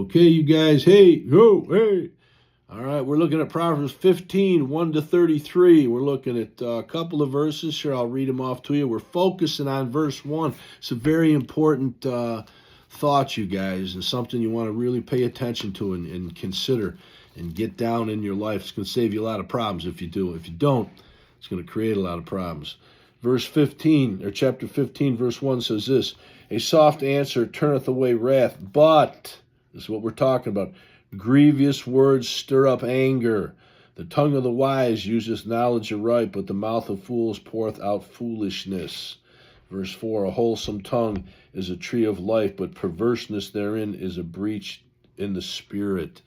Okay, you guys, hey, ho, hey. All right, we're looking at Proverbs 15, 1 to 33. We're looking at a couple of verses. Sure, I'll read them off to you. We're focusing on verse 1. It's a very important thought, you guys, and something you want to really pay attention to and consider and get down in your life. It's going to save you a lot of problems if you do. If you don't, it's going to create a lot of problems. Verse 15, or chapter 15, verse 1 says this: a soft answer turneth away wrath, but, this is what we're talking about, grievous words stir up anger. The tongue of the wise useth knowledge aright, but the mouth of fools poureth out foolishness. Verse 4, a wholesome tongue is a tree of life, but perverseness therein is a breach in the spirit.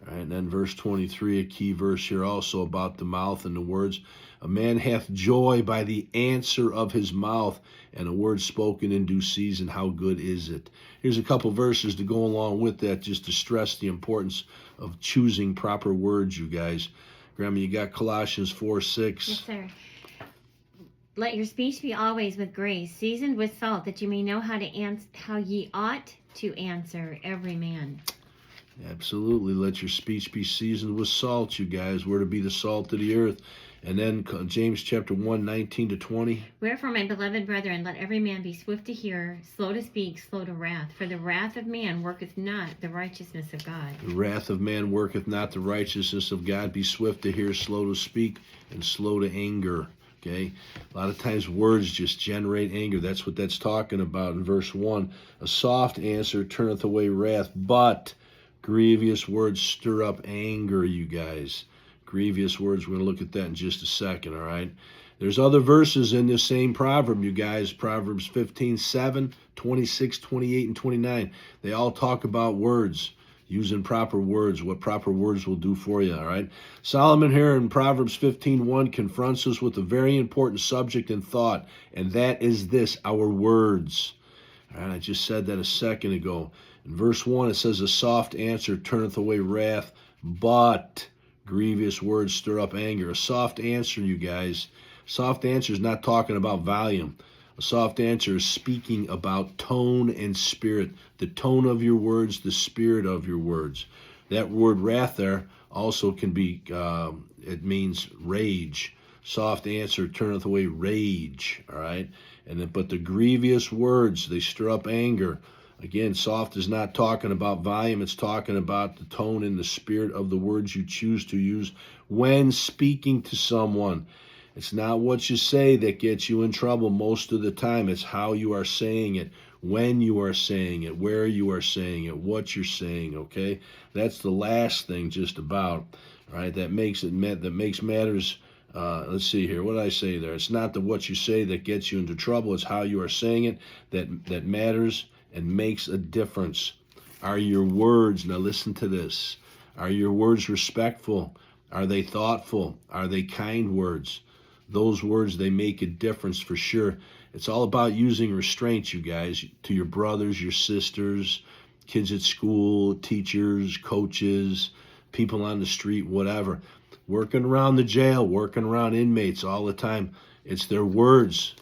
All right, and then verse 23, a key verse here also about the mouth and the words. A man hath joy by the answer of his mouth, and a word spoken in due season, how good is it? Here's a couple verses to go along with that, just to stress the importance of choosing proper words, you guys. Grandma, you got Colossians 4:6. Yes, sir. Let your speech be always with grace, seasoned with salt, that you may know how ye ought to answer every man. Absolutely. Let your speech be seasoned with salt, you guys. We're to be the salt of the earth. And then James chapter 1, 19 to 20. Wherefore, my beloved brethren, let every man be swift to hear, slow to speak, slow to wrath. For the wrath of man worketh not the righteousness of God. The wrath of man worketh not the righteousness of God. Be swift to hear, slow to speak, and slow to anger. Okay? A lot of times words just generate anger. That's what that's talking about in verse 1. A soft answer turneth away wrath, but grievous words stir up anger, you guys. Grievous words, we're going to look at that in just a second, all right? There's other verses in this same proverb, you guys. Proverbs 15, 7, 26, 28, and 29. They all talk about words, using proper words, what proper words will do for you, all right? Solomon here in Proverbs 15:1 confronts us with a very important subject and thought, and that is this: our words. All right, I just said that a second ago. In verse 1, it says, a soft answer turneth away wrath, but grievous words stir up anger. A soft answer, you guys. Soft answer is not talking about volume. A soft answer is speaking about tone and spirit. The tone of your words, the spirit of your words. That word wrath there also can be, it means rage. Soft answer turneth away rage, all right? But the grievous words, they stir up anger. Again, soft is not talking about volume. It's talking about the tone and the spirit of the words you choose to use when speaking to someone. It's not what you say that gets you in trouble most of the time. It's how you are saying it, when you are saying it, where you are saying it, what you're saying, okay? That's the last thing just about, all right? That makes matters. Let's see here. What did I say there? It's not the what you say that gets you into trouble. It's how you are saying it that matters and makes a difference. Are your words, now listen to this, are your words respectful? Are they thoughtful? Are they kind words? Those words, they make a difference for sure. It's all about using restraint, you guys, to your brothers, your sisters, kids at school, teachers, coaches, people on the street, whatever. Working around the jail, working around inmates all the time. It's their words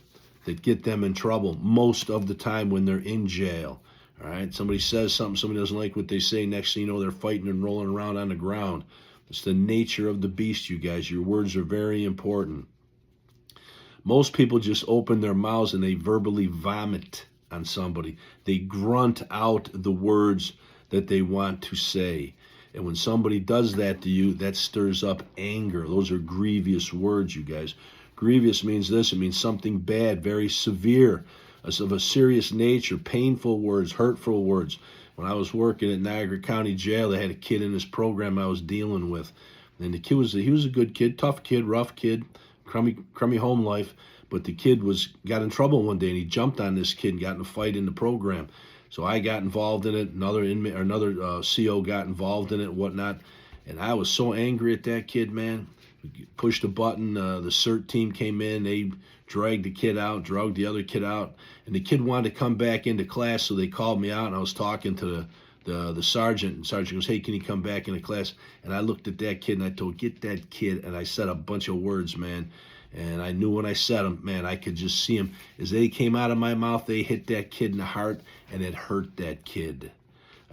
that get them in trouble most of the time when they're in jail. All right, somebody says something, somebody doesn't like what they say, next thing you know, they're fighting and rolling around on the ground. It's the nature of the beast, you guys. Your words are very important. Most people just open their mouths and they verbally vomit on somebody. They grunt out the words that they want to say. And when somebody does that to you, that stirs up anger. Those are grievous words, you guys. Grievous means this: it means something bad, very severe, of a serious nature, painful words, hurtful words. When I was working at Niagara County Jail, they had a kid in this program I was dealing with. And the kid was a good kid, tough kid, rough kid, crummy home life. But the kid got in trouble one day, and he jumped on this kid and got in a fight in the program. So I got involved in it. Another CO got involved in it, whatnot. And I was so angry at that kid, man. Pushed a button, the CERT team came in, they dragged the other kid out, and the kid wanted to come back into class, so they called me out, and I was talking to the sergeant, and the sergeant goes, hey, can you come back into class? And I looked at that kid, and I told, get that kid, and I said a bunch of words, man, and I knew when I said them, man, I could just see them. As they came out of my mouth, they hit that kid in the heart, and it hurt that kid.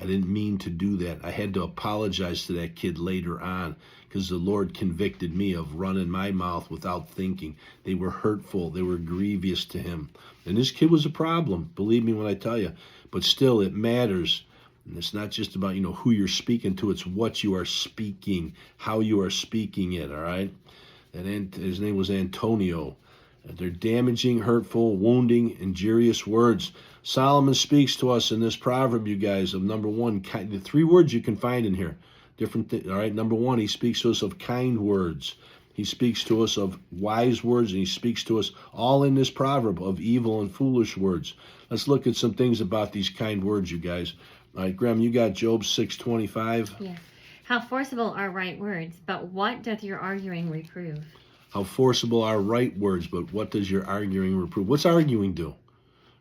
I didn't mean to do that. I had to apologize to that kid later on because the Lord convicted me of running my mouth without thinking. They were hurtful. They were grievous to him. And this kid was a problem, believe me when I tell you. But still, it matters. And it's not just about, who you're speaking to. It's what you are speaking, how you are speaking it, all right? And his name was Antonio. They're damaging, hurtful, wounding, injurious words. Solomon speaks to us in this proverb, you guys, of number one, the three words you can find in here. All right, number one, he speaks to us of kind words. He speaks to us of wise words, and he speaks to us all in this proverb of evil and foolish words. Let's look at some things about these kind words, you guys. All right, Graham, you got Job 6:25. Yes. How forcible are right words, but what doth your arguing reprove? How forcible are right words, but what does your arguing reprove? What's arguing do?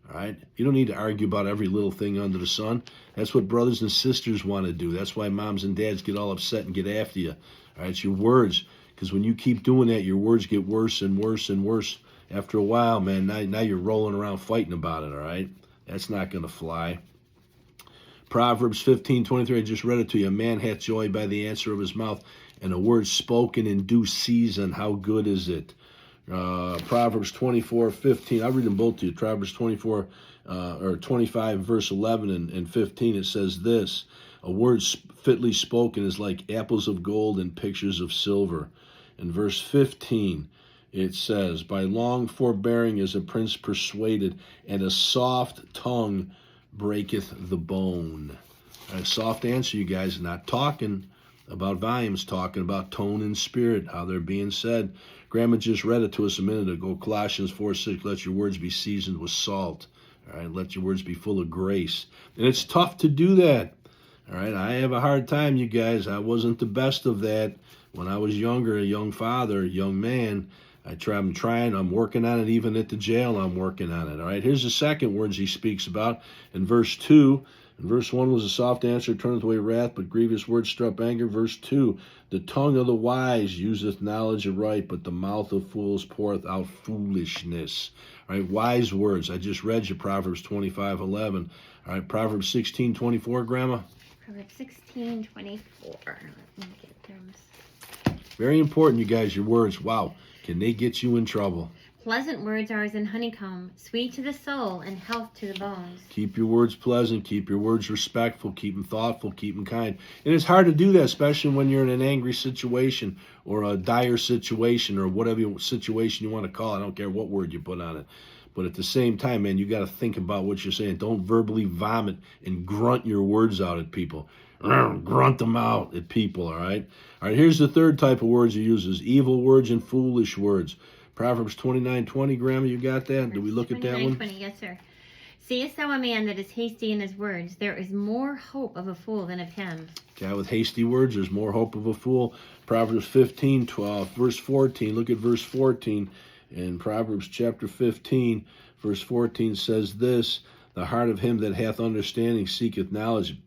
All right? You don't need to argue about every little thing under the sun. That's what brothers and sisters want to do. That's why moms and dads get all upset and get after you. All right? It's your words. Because when you keep doing that, your words get worse and worse and worse. After a while, man, now you're rolling around fighting about it, all right? That's not going to fly. Proverbs 15:23, I just read it to you. A man hath joy by the answer of his mouth, and a word spoken in due season, how good is it? Proverbs 24:15, I'll read them both to you. Proverbs 25, verse 11 and 15, it says this: a word fitly spoken is like apples of gold and pictures of silver. In verse 15, it says, by long forbearing is a prince persuaded, and a soft tongue breaketh the bone. A soft answer, you guys, not talking about volumes, talking about tone and spirit, how they're being said. Grandma just read it to us a minute ago, Colossians 4:6, let your words be seasoned with salt. All right, let your words be full of grace. And it's tough to do that. All right, I have a hard time, you guys. I wasn't the best of that when I was younger, a young father, a young man. I'm working on it. Even at the jail, I'm working on it. All right, here's the second words he speaks about in verse 2. In verse 1 was a soft answer, turneth away wrath, but grievous words stir up anger. Verse 2, the tongue of the wise useth knowledge aright, but the mouth of fools poureth out foolishness. All right, wise words. I just read you Proverbs 25:11. All right, Proverbs 16:24, Grandma. Proverbs 16:24. Let me get them. Very important, you guys, your words. Wow. Can they get you in trouble? Pleasant words are as in honeycomb, sweet to the soul and health to the bones. Keep your words pleasant. Keep your words respectful. Keep them thoughtful. Keep them kind. And it's hard to do that, especially when you're in an angry situation or a dire situation or whatever situation you want to call it. I don't care what word you put on it. But at the same time, man, you got to think about what you're saying. Don't verbally vomit and grunt your words out at people. Grunt them out at people, all right? All right, here's the third type of words he uses, evil words and foolish words. Proverbs 29:20, Grandma, you got that? Did we look at that one? 29:20, yes, sir. Seest thou a man that is hasty in his words? There is more hope of a fool than of him. Guy with hasty words, there's more hope of a fool. Proverbs 15:12, verse 14. Look at verse 14. In Proverbs chapter 15, verse 14 says this, the heart of him that hath understanding seeketh knowledge,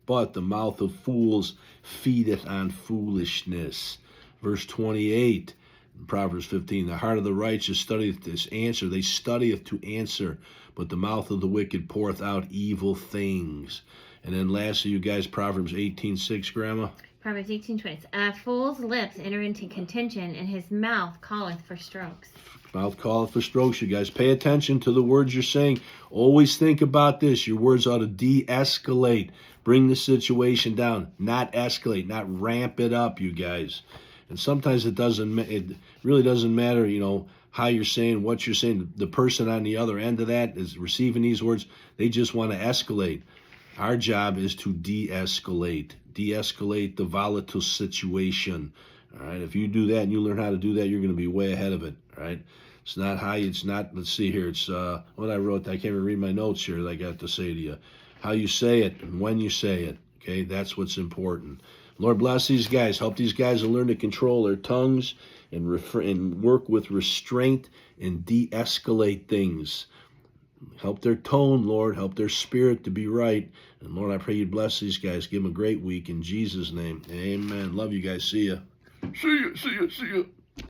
but the mouth of fools feedeth on foolishness. Verse 28, in Proverbs 15, the heart of the righteous studieth this answer. They studieth to answer, but the mouth of the wicked poureth out evil things. And then lastly, you guys, Proverbs 18:6, Grandma. Proverbs 18:20. A fool's lips enter into contention, and his mouth calleth for strokes. Mouth calleth for strokes, you guys. Pay attention to the words you're saying. Always think about this. Your words ought to de-escalate. Bring the situation down. Not escalate. Not ramp it up, you guys. And sometimes it really doesn't matter, how you're saying, what you're saying. The person on the other end of that is receiving these words. They just want to escalate. Our job is to de-escalate. De-escalate the volatile situation. All right. If you do that and you learn how to do that, you're going to be way ahead of it. All right. It's not, let's see here. It's what I wrote. I can't even read my notes here that I got to say to you. How you say it and when you say it. Okay. That's what's important. Lord bless these guys. Help these guys to learn to control their tongues and work with restraint and de-escalate things. Help their tone, Lord. Help their spirit to be right. And Lord, I pray you bless these guys. Give them a great week in Jesus' name. Amen. Love you guys. See ya. See ya. See ya. See ya.